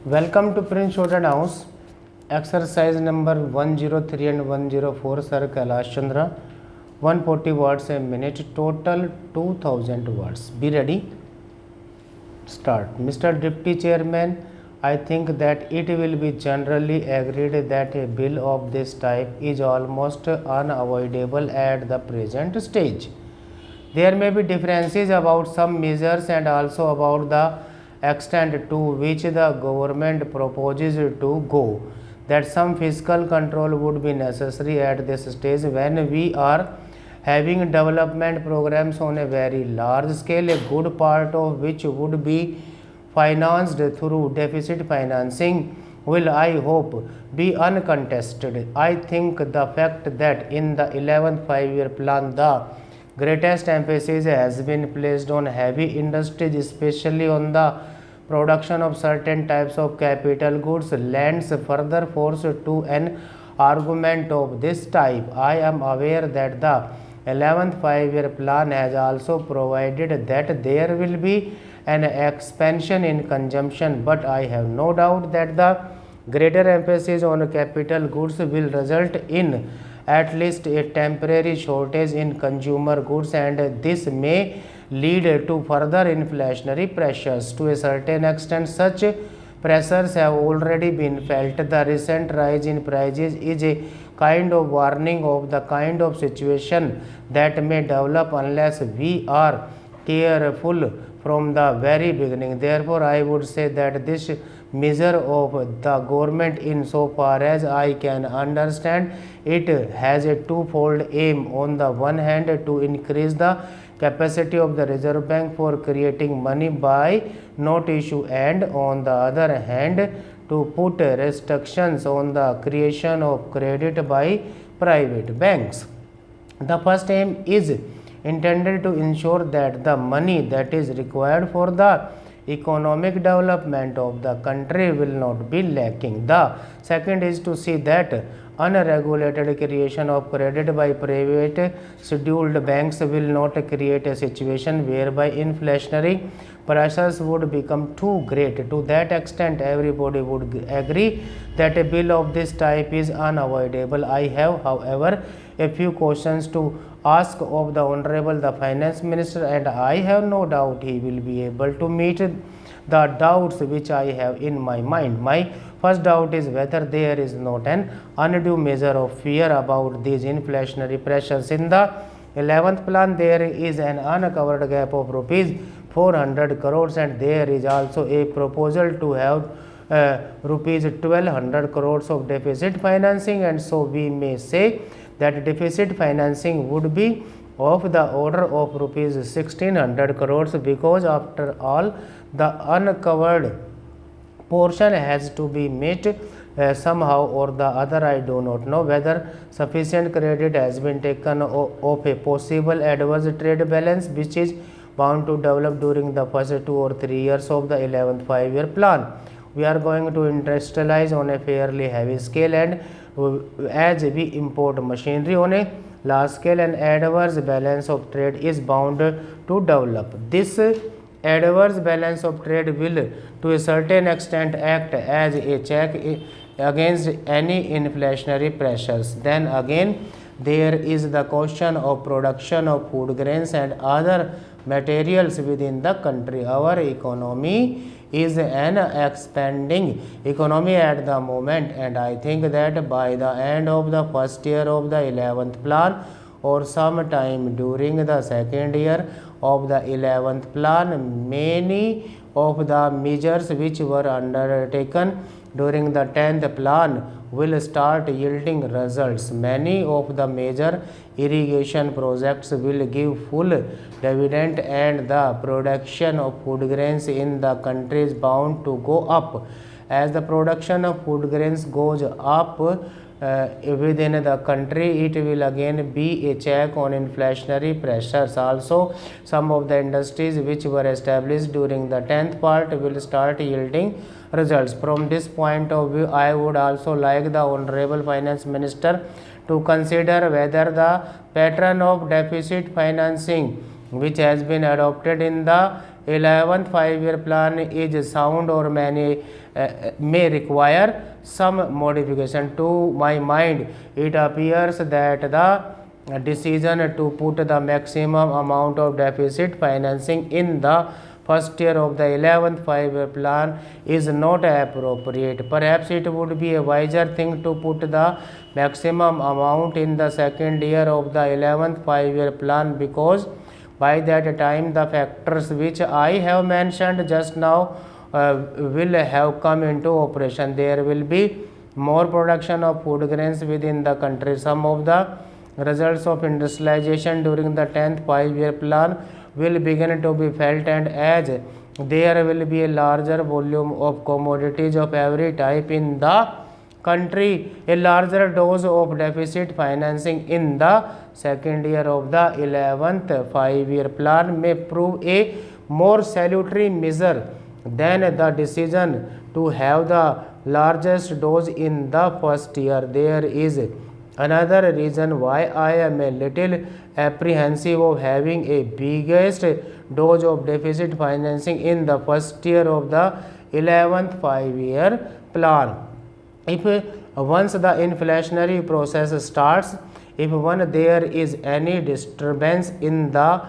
Welcome to Prince Shorten House. Exercise number 103 and 104, Sir Kailash Chandra. 140 words a minute, total 2000 words. Be ready. Start. Mr. Deputy Chairman, I think that it will be generally agreed that a bill of this type is almost unavoidable at the present stage. There may be differences about some measures and also about the extent to which the government proposes to go. That some fiscal control would be necessary at this stage when we are having development programs on a very large scale, a good part of which would be financed through deficit financing will, I hope, be uncontested. I think the fact that in the 11th five-year plan the greatest emphasis has been placed on heavy industries, especially on the production of certain types of capital goods, lends further force to an argument of this type. I am aware that the 11th five-year plan has also provided that there will be an expansion in consumption, but I have no doubt that the greater emphasis on capital goods will result in at least a temporary shortage in consumer goods, and this may lead to further inflationary pressures. To a certain extent, such pressures have already been felt. The recent rise in prices is a kind of warning of the kind of situation that may develop unless we are careful from the very beginning. Therefore, I would say that this measure of the government, in so far as I can understand, it has a twofold aim. On the one hand, to increase the capacity of the Reserve Bank for creating money by note issue, and on the other hand, to put restrictions on the creation of credit by private banks. The first aim is intended to ensure that the money that is required for the economic development of the country will not be lacking. The second is to see that unregulated creation of credit by private scheduled banks will not create a situation whereby inflationary pressures would become too great. To that extent, everybody would agree that a bill of this type is unavoidable. I have, however, a few questions to ask of the Honorable the Finance Minister, and I have no doubt he will be able to meet the doubts which I have in my mind. My first doubt is whether there is not an undue measure of fear about these inflationary pressures. In the 11th plan, there is an uncovered gap of rupees 400 crores, and there is also a proposal to have rupees 1200 crores of deficit financing, and so we may say that deficit financing would be of the order of rupees 1600 crores, because after all the uncovered portion has to be met somehow or the other. I do not know whether sufficient credit has been taken of a possible adverse trade balance which is bound to develop during the first 2 or 3 years of the 11th five-year plan. We are going to industrialize on a fairly heavy scale, and as we import machinery on a large scale, an adverse balance of trade is bound to develop. This adverse balance of trade will to a certain extent act as a check against any inflationary pressures. Then again, there is the question of production of food grains and other materials within the country. Our economy is an expanding economy at the moment, and I think that by the end of the first year of the 11th plan or sometime during the second year of the 11th plan, many of the measures which were undertaken during the 10th plan will start yielding results. Many of the major irrigation projects will give full dividend, and the production of food grains in the country is bound to go up. As the production of food grains goes up within the country, it will again be a check on inflationary pressures. Also, some of the industries which were established during the 10th part will start yielding results. From this point of view, I would also like the Honorable Finance Minister to consider whether the pattern of deficit financing which has been adopted in the 11th five-year plan is sound, or may require some modification. To my mind, it appears that the decision to put the maximum amount of deficit financing in the first year of the 11th five-year plan is not appropriate. Perhaps it would be a wiser thing to put the maximum amount in the second year of the 11th five-year plan, because by that time the factors which I have mentioned just now will have come into operation. There will be more production of food grains within the country. Some of the results of industrialization during the 10th five-year plan will begin to be felt, and as there will be a larger volume of commodities of every type in the country, a larger dose of deficit financing in the second year of the 11th five-year plan may prove a more salutary measure than the decision to have the largest dose in the first year. There is another reason why I am a little apprehensive of having a biggest dose of deficit financing in the first year of the 11th five-year plan. If once the inflationary process starts, if there is any disturbance in the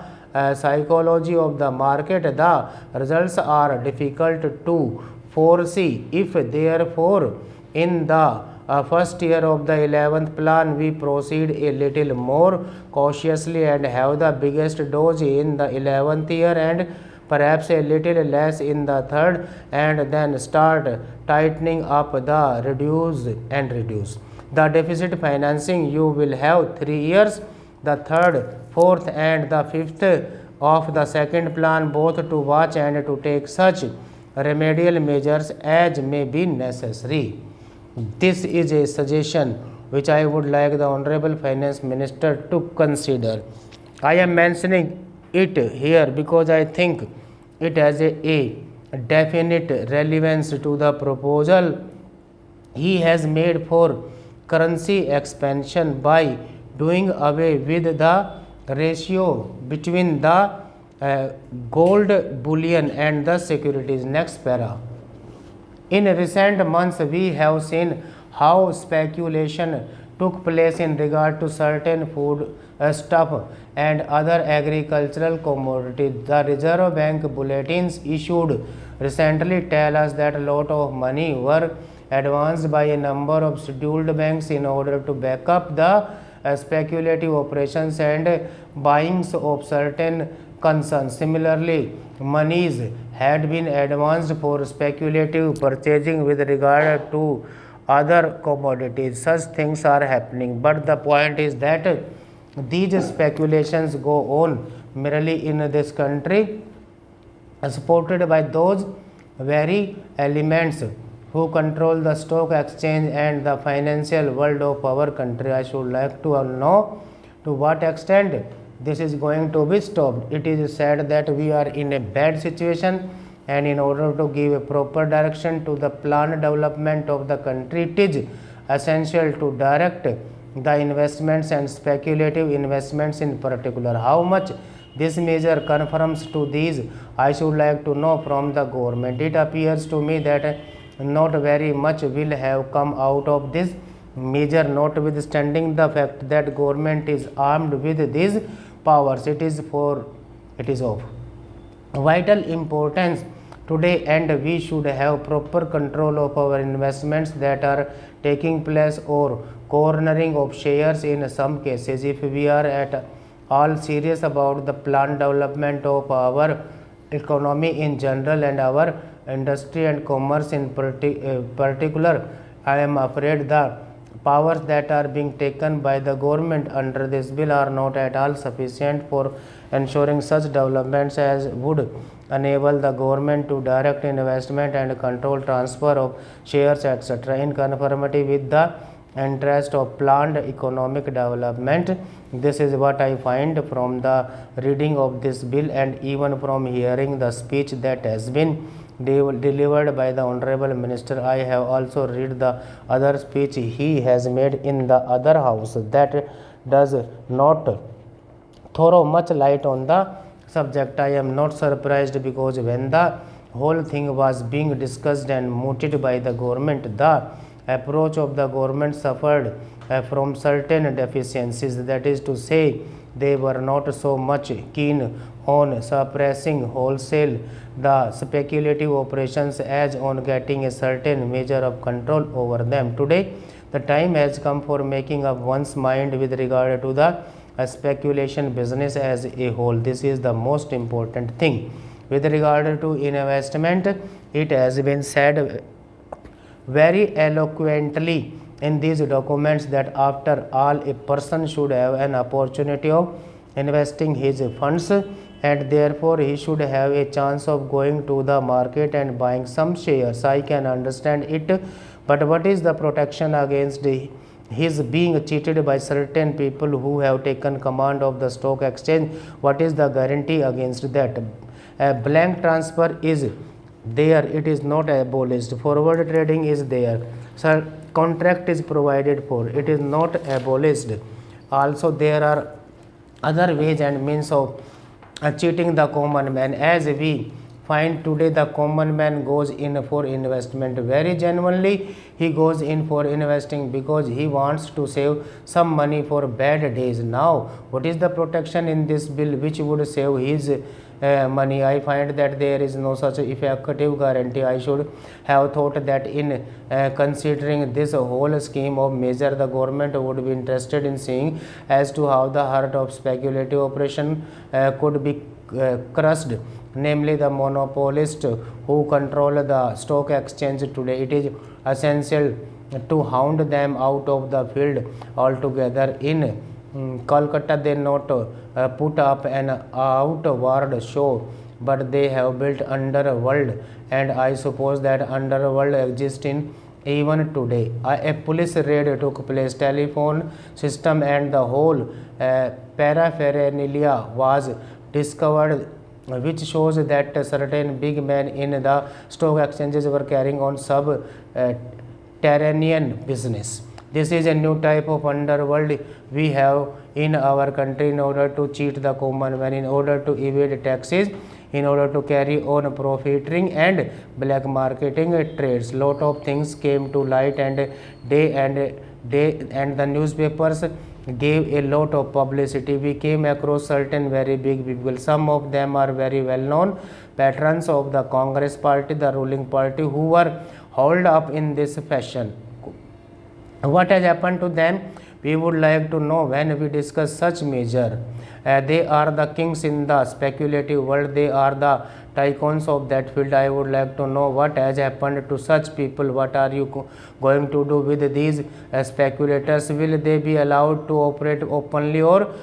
psychology of the market, the results are difficult to foresee. If therefore in the first year of the 11th plan we proceed a little more cautiously and have the biggest dose in the 11th year and perhaps a little less in the third, and then start tightening up the reduce the deficit financing, you will have 3 years, the third, fourth and the fifth of the second plan, both to watch and to take such remedial measures as may be necessary. This is a suggestion which I would like the Honorable Finance Minister to consider. I am mentioning it here because I think it has a definite relevance to the proposal he has made for currency expansion by doing away with the ratio between the gold bullion and the securities. Next para. In recent months, we have seen how speculation took place in regard to certain food stuff and other agricultural commodities. The Reserve Bank bulletins issued recently tell us that a lot of money were advanced by a number of scheduled banks in order to back up the speculative operations and buyings of certain concerns. Similarly, monies had been advanced for speculative purchasing with regard to other commodities. Such things are happening, but the point is that these speculations go on merely in this country, supported by those very elements who control the stock exchange and the financial world of our country. I should like to know to what extent this is going to be stopped. It is said that we are in a bad situation, and in order to give a proper direction to the planned development of the country, it is essential to direct the investments and speculative investments in particular. How much this measure confirms to these, I should like to know from the government. It appears to me that not very much will have come out of this measure, notwithstanding the fact that government is armed with these powers. It is of vital importance today, and we should have proper control of our investments that are taking place or cornering of shares in some cases. If we are at all serious about the planned development of our economy in general and our industry and commerce in particular, I am afraid the powers that are being taken by the government under this bill are not at all sufficient for ensuring such developments as would enable the government to direct investment and control transfer of shares, etc. in conformity with the interest of planned economic development. This is what I find from the reading of this bill, and even from hearing the speech that has been delivered by the Honorable Minister. I have also read the other speech he has made in the other house that does not throw much light on the subject. I am not surprised, because when the whole thing was being discussed and mooted by the government. The approach of the government suffered from certain deficiencies, that is to say, they were not so much keen on suppressing wholesale the speculative operations as on getting a certain measure of control over them. Today, the time has come for making up one's mind with regard to the speculation business as a whole. This is the most important thing. With regard to investment, it has been said very eloquently in these documents that after all, a person should have an opportunity of investing his funds, and therefore he should have a chance of going to the market and buying some shares. I can understand it, but what is the protection against his being cheated by certain people who have taken command of the stock exchange? What is the guarantee against that? A blank transfer is there, it is not abolished. Forward trading is there, sir. Contract is provided for, it is not abolished. Also, there are other ways and means of cheating the common man. As we find today, the common man goes in for investment very genuinely. He goes in for investing because he wants to save some money for bad days. Now, what is the protection in this bill which would save his money? I find that there is no such effective guarantee. I should have thought that in considering this whole scheme of measure, the government would be interested in seeing as to how the heart of speculative operation could be crushed, namely the monopolist who control the stock exchange today. It is essential to hound them out of the field altogether. In Kolkata, they not put up an outward show, but they have built underworld, and I suppose that underworld exists in even today. A police raid took place, telephone system and the whole paraphernalia was discovered, which shows that certain big men in the stock exchanges were carrying on subterranean business. This is a new type of underworld we have in our country in order to cheat the common man, in order to evade taxes, in order to carry on profiteering and black marketing trades. Lot of things came to light, and the newspapers gave a lot of publicity. We came across certain very big people. Some of them are very well known patrons of the Congress party, the ruling party, who were hauled up in this fashion. What has happened to them? We would like to know when we discuss such measure. They are the kings in the speculative world. They are the tycoons of that field. I would like to know what has happened to such people. What are you going to do with these speculators? Will they be allowed to operate openly or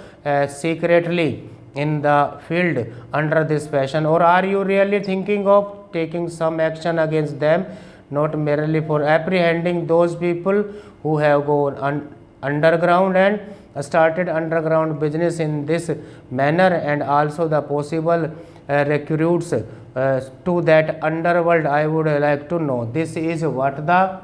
secretly in the field under this fashion? Or are you really thinking of taking some action against them, not merely for apprehending those people who have gone underground and started underground business in this manner, and also the possible recruits to that underworld? I would like to know. This is what the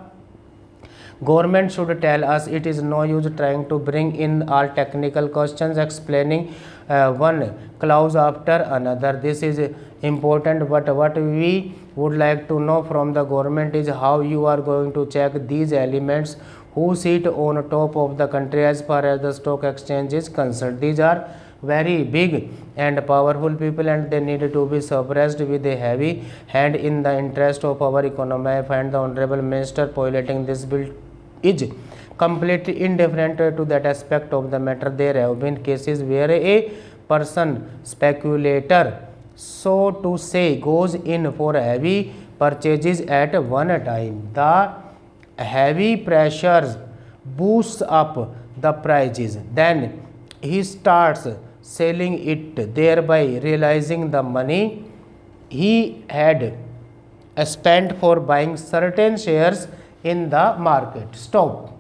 government should tell us. It is no use trying to bring in all technical questions, explaining one clause after another. This is important, but what we would like to know from the government is how you are going to check these elements who sit on top of the country as far as the stock exchange is concerned. These are very big and powerful people, and they need to be suppressed with a heavy hand in the interest of our economy. I find the Honorable Minister piloting this bill is completely indifferent to that aspect of the matter. There have been cases where a person, speculator, so to say, goes in for heavy purchases at one time. The heavy pressures boosts up the prices. Then he starts selling it, thereby realizing the money he had spent for buying certain shares in the market. Stop.